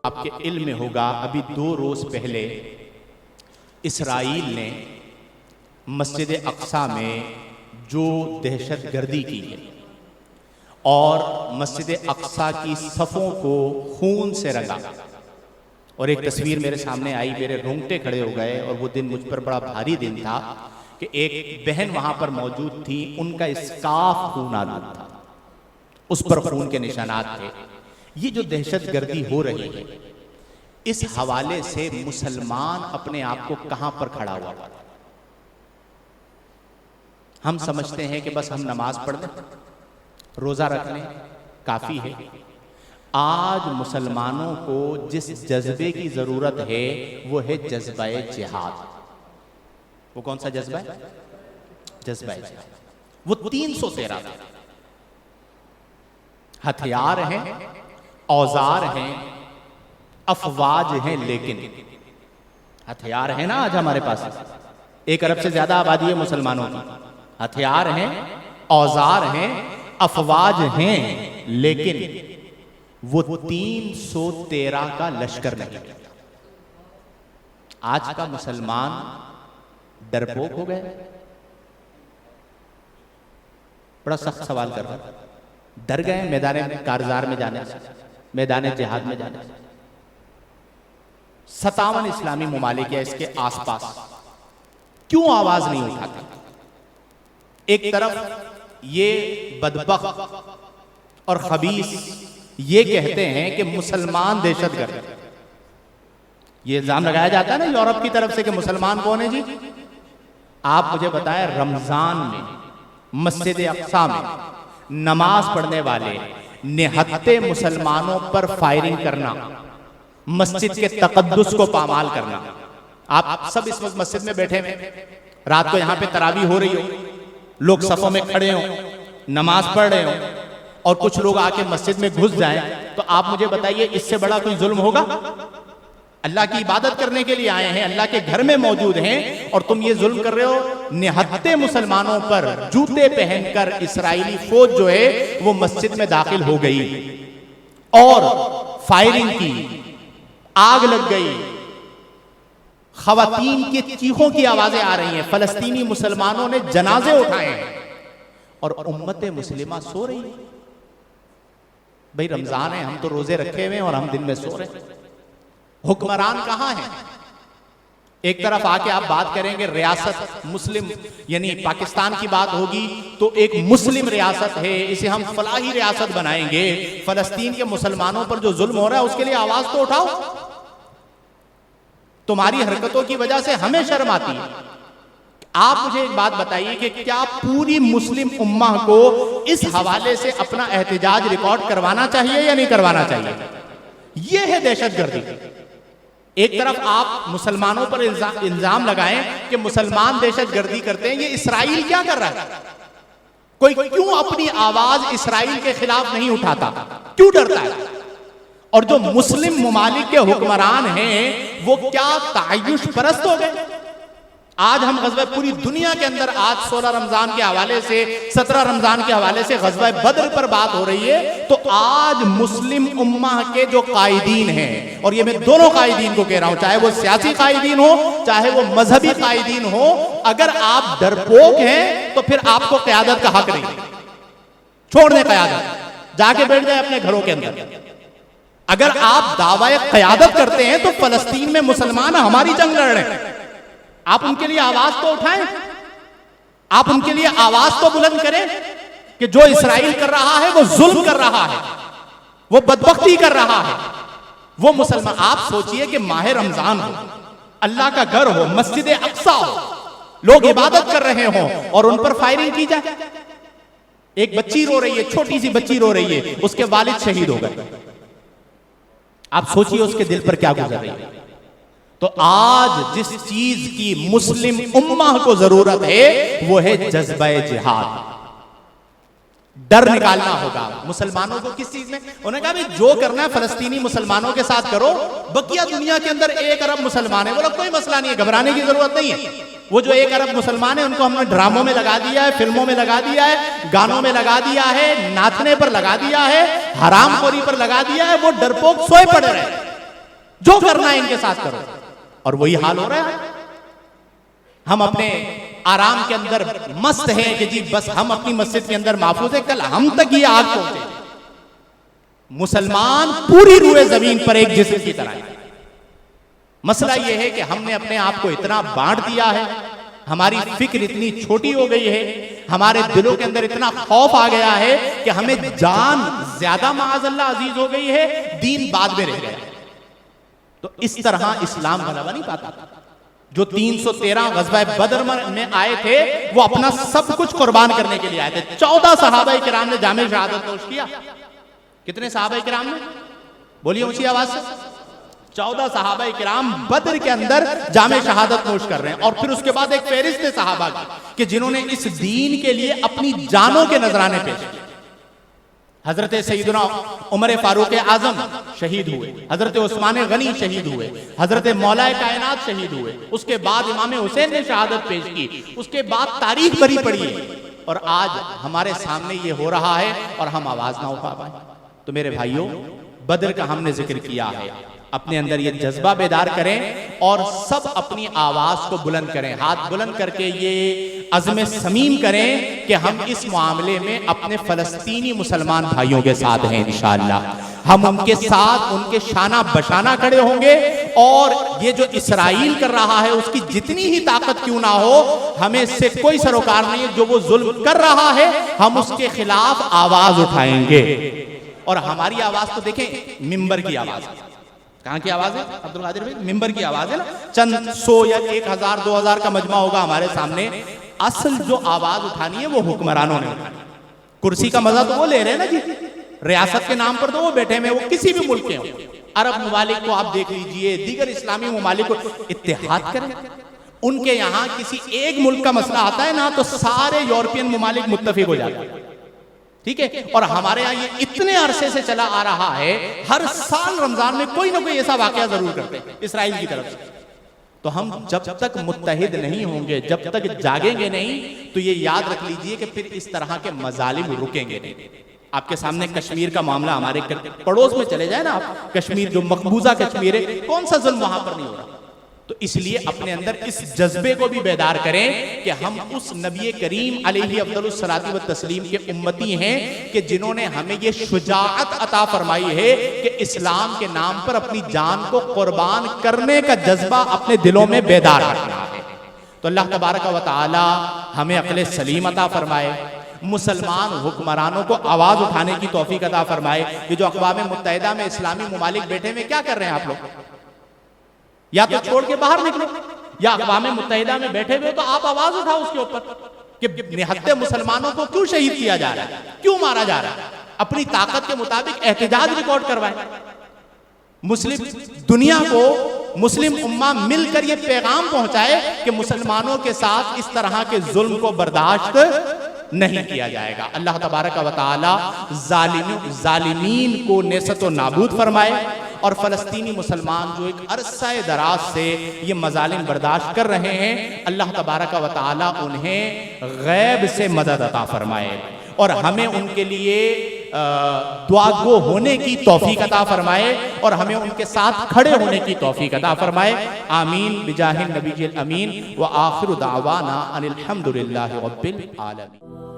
आपके इल्म में होगा, अभी 2 रोज़ पहले इसराइल ने मस्जिद अक्सा में जो दहशत गर्दी की है और मस्जिद अक्सा की सफ़ों को खून से रंगा, और एक तस्वीर मेरे सामने आई, मेरे रोंगटे खड़े हो गए। और वो दिन मुझ पर बड़ा भारी दिन था कि एक बहन वहां पर मौजूद थी, उनका स्कार्फ खून आलूद था, उस पर खून के निशानात थे। ये जो दहशत गर्दी हो रही है, इस हवाले से मुसलमान अपने आप को कहां पर खड़ा हुआ? हम समझते हैं कि बस हम नमाज पढ़ लें, रोजा रख लें, काफी है। आज मुसलमानों को जिस जज्बे की जरूरत है वो है जज्बा जिहाद। वो कौन सा जज्बा है? जज्बा जिहाद। वो 313 हथियार हैं, औजार हैं, अफवाज हैं, लेकिन हथियार है ना आज हमारे पास, 1 अरब से ज्यादा आबादी है मुसलमानों की। हथियार हैं, औजार हैं, अफवाज हैं, लेकिन वो 313 का लश्कर नहीं। आज का मुसलमान डरपोक हो गए। बड़ा सख्त सवाल कर रहा है। डर गए मैदान कारजार में जाने से, मैदान जिहाद में जाने से। 57 इस्लामी मुमालिक या इसके आसपास क्यों आवाज नहीं उठाते? एक तरफ ये बदबख्त और खबीस ये कहते हैं कि मुसलमान दहशतगर्द, ये इल्जाम लगाया जाता है ना यूरोप की तरफ से कि मुसलमान कौन है जी? आप मुझे बताएं, रमजान में मस्जिद अक्सा में नमाज पढ़ने वाले निहत्ते मुसलमानों पर फायरिंग करना, मस्जिद के तकद्दुस को पामाल करना। आप सब इस वक्त मस्जिद में बैठे हैं, रात को यहां पे तरावी हो रही हो, लोग सफों में खड़े हो, नमाज पढ़ रहे हो, और कुछ लोग आके मस्जिद में घुस जाएं, तो आप मुझे बताइए इससे बड़ा कोई जुल्म होगा? अल्लाह की इबादत करने के लिए आए हैं, अल्लाह के घर में मौजूद हैं, और तुम ये जुल्म कर रहे हो। निहत्ते मुसलमानों पर जूते पहनकर इस्राएली फौज जो है वो मस्जिद में दाखिल हो गई और फायरिंग की, आग लग गई, खवातीन की चीखों की आवाजें आ रही हैं, फलस्तीनी मुसलमानों ने जनाजे उठाए हैं और उम्मत मुस्लिमा सो रही है। भाई रमजान है, हम तो रोजे रखे हुए हैं और हम दिन में सो रहे हैं। हुक्मरान कहां है? एक तरफ आके आप बात करेंगे रियासत मुस्लिम, यानी पाकिस्तान की बात होगी तो एक मुस्लिम रियासत है, इसे हम फलाही रियासत बनाएंगे। फलस्तीन के मुसलमानों पर जो जुल्म हो रहा है उसके लिए आवाज तो उठाओ। तुम्हारी हरकतों की वजह से हमें शर्म आती है। आप मुझे एक बात बताइए कि क्या पूरी मुस्लिम उम्मा को इस हवाले से अपना एहतजाज रिकॉर्ड करवाना चाहिए या नहीं करवाना चाहिए? यह है दहशतगर्दी। एक तरफ आप मुसलमानों पर इल्जाम लगाएं कि मुसलमान दहशतगर्दी करते हैं, ये इसराइल क्या कर रहा है? कोई क्यों अपनी आवाज इसराइल के खिलाफ नहीं उठाता? क्यों डरता है? और जो मुस्लिम मुमालिक के हुक्मरान हैं वो क्या तायुश परस्त हो गए? आज हम गज़वा, पूरी दुनिया के अंदर आज 16 रमजान के हवाले से, 17 रमजान के हवाले से गज़वा बद्र पर बात हो रही है, तो आज मुस्लिम उम्मा के जो कायदीन हैं, और ये मैं दोनों कायदीन को कह रहा हूं, चाहे वो सियासी कायदीन हो चाहे वो मजहबी कायदीन हो, अगर आप डरपोक हैं तो फिर आपको क़यादत का हक नहीं। छोड़ दें क़यादत, जाके बैठ जाए अपने घरों के अंदर। अगर आप दावा क़यादत करते हैं तो फलस्तीन में मुसलमान हमारी जंग लड़ रहे हैं, आप उनके लिए आवाज तो उठाएं, आप उनके लिए आवाज तो बुलंद करें कि जो इसराइल कर रहा है वो जुल्म कर रहा है, वो बदबख्ती कर रहा है, वो मुसलमान। आप सोचिए कि माह रमजान हो, अल्लाह का घर हो, मस्जिद अक्सा हो, लोग इबादत कर रहे हो और उन पर फायरिंग की जाए। एक बच्ची रो रही है, छोटी सी बच्ची रो रही है, उसके वालिद शहीद हो गए। आप सोचिए उसके दिल पर क्या गुजर रही है। तो आज जिस चीज की मुस्लिम उम्मा को जरूरत है वो है जज्बा जिहाद। डर निकालना होगा मुसलमानों को। किस चीज में? उन्होंने कहा भाई जो करना है फलस्तीनी मुसलमानों के साथ करो, बकिया दुनिया के अंदर 1 अरब मुसलमान है, बोला कोई मसला नहीं है, घबराने की जरूरत नहीं है। वो जो 1 अरब मुसलमान है उनको हमने ड्रामों में लगा दिया है, फिल्मों में लगा दिया है, गानों में लगा दिया है, नाचने पर लगा दिया है, हरामखोरी पर लगा दिया है, वो डरपोक सोए पड़े रहे। जो करना है इनके साथ करो। और वही हाल हो रहा है। हम अपने आराम के अंदर मस्त हैं कि जी बस हम अपनी मस्जिद के अंदर महफूज है, कल हम तक ये आग पहुंचे। मुसलमान पूरी रूए जमीन पर एक जिस्म की तरह है। मसला यह है कि हमने अपने आप को इतना बांट दिया है, हमारी फिक्र इतनी छोटी हो गई है, हमारे दिलों के अंदर इतना खौफ आ गया है कि हमें जान ज्यादा माअज़ल्लाह अजीज हो गई है, दीन बाद में रह गया। तो इस तरह इस्लाम गलबा नहीं पाता। जो 313 गज़वा बदर में आए थे वो अपना सब कुछ कुर्बान करने के लिए आए थे। 14 सहाबा किराम ने जामे शहादत नोश किया। कितने सहाबा किराम ने? बोलिए ऊंची आवाज से। 14 सहाबा किराम बदर के अंदर जामे शहादत नोश कर रहे हैं। और फिर उसके बाद एक फेरिस्त है सहाबा की कि जिन्होंने इस दीन के लिए अपनी जानों के नजराने पेश किए। हजरत सैयदना उमर फारूक आजम शहीद हुए, हजरत उस्मान गनी शहीद हुए, हजरत मौलाए कायनात शहीद हुए। उसके बाद इमाम हुसैन ने शहादत पेश की। उसके बाद तारीख भरी पड़ी है और आज हमारे सामने ये हो रहा है और हम आवाज ना उठा पाए। तो मेरे भाइयों, बदर का हमने जिक्र किया है, अपने अंदर ये जज्बा बेदार करें और सब अपनी आवाज को बुलंद करें, हाथ बुलंद करके ये अज़्म समीम करें कि हम इस मामले में अपने फलस्तीनी मुसलमान भाइयों के साथ हैं। इंशाअल्लाह हम उनके साथ, उनके शाना बशाना खड़े होंगे। और ये जो इसराइल कर रहा है उसकी जितनी ही ताकत क्यों ना हो, हमें इससे कोई सरोकार नहीं है। जो वो जुल्म कर रहा है हम उसके खिलाफ आवाज उठाएंगे। और हमारी आवाज तो देखें, मिंबर की आवाज। कहां की आवाज है अब्दुल कादिर भाई? मिंबर की आवाज है ना। चंद 100 या 1000 2000 का मजमा होगा हमारे सामने। असल जो आवाज उठानी है वो हुक्मरानों ने उठानी। कुर्सी का मजा तो वो ले रहे हैं ना जी, रियासत के नाम पर तो वो बैठे हुए, वो किसी भी मुल्क के हो। अरब ममालिक को आप देख लीजिए, दीगर इस्लामी ममालिक को इत्तेहाद करें। उनके यहाँ किसी एक मुल्क का मसला आता है ना तो सारे यूरोपियन ममालिक मुत्तफिक हो जाते हैं। ठीक है। और हमारे यहाँ ये इतने अरसे से चला आ रहा है, हर साल रमजान में कोई ना कोई ऐसा वाकया जरूर करते हैं इसराइल की तरफ से। तो हम जब तक मुत्तहिद नहीं होंगे, जब तक जागेंगे नहीं, तो ये याद रख लीजिए कि फिर इस तरह के मजालिम रुकेंगे नहीं। आपके सामने कश्मीर का मामला, हमारे पड़ोस में चले जाए ना आप, कश्मीर जो मकबूजा कश्मीर है, कौन सा जुल्म वहां पर नहीं हो रहा। तो इसलिए अपने अंदर इस जज्बे को भी बेदार करें कि हम उस नबी करीम अलैहि अफ़्ज़लुस सलाती व तस्लीम के उम्मती हैं कि जिन्होंने हमें ये शुजाअत अता फरमाई है कि इस्लाम के नाम पर अपनी जान को कुर्बान करने का जज्बा अपने दिलों में बेदार रखना है। तो अल्लाह तबारक व तआला हमें अक़ल सलीम अता फरमाए, मुसलमान हुक्मरानों को आवाज उठाने की तौफीक अता फरमाए। ये जो अक़वाम मुत्तहिदा में इस्लामी ममालिक बैठे में क्या कर रहे हैं आप लोग? या तो छोड़ के बाहर निकलो, या अक़वाम मुत्तहिदा में बैठे हुए तो आप आवाज उठाओ उसके ऊपर कि निहत्ते मुसलमानों को क्यों शहीद किया जा रहा है, क्यों मारा जा रहा है। अपनी ताकत के मुताबिक एहतजाज रिकॉर्ड करवाए। मुस्लिम दुनिया को, मुस्लिम उम्मा मिलकर ये पैगाम पहुंचाए कि मुसलमानों के साथ इस तरह के जुल्म को बर्दाश्त नहीं किया जाएगा। अल्लाह तबारक व तआला जालिमीन को नेसत व नाबूद फरमाए। और फलस्तीनी मुसलमान जो एक अरसा दराज से ये मजालिम बर्दाश्त कर रहे हैं, अल्लाह तबारक व तआला उन्हें गैब से मदद अता फरमाए और हमें उनके लिए दुआगो होने की तौफीक अता फरमाए और हमें उनके साथ खड़े होने की तौफीक अता फरमाए। आमीन बिजाहिन नबील अमीन व आखिरु दावाना अनिल हम्दुलिल्लाहि रब्बिल आलमीन।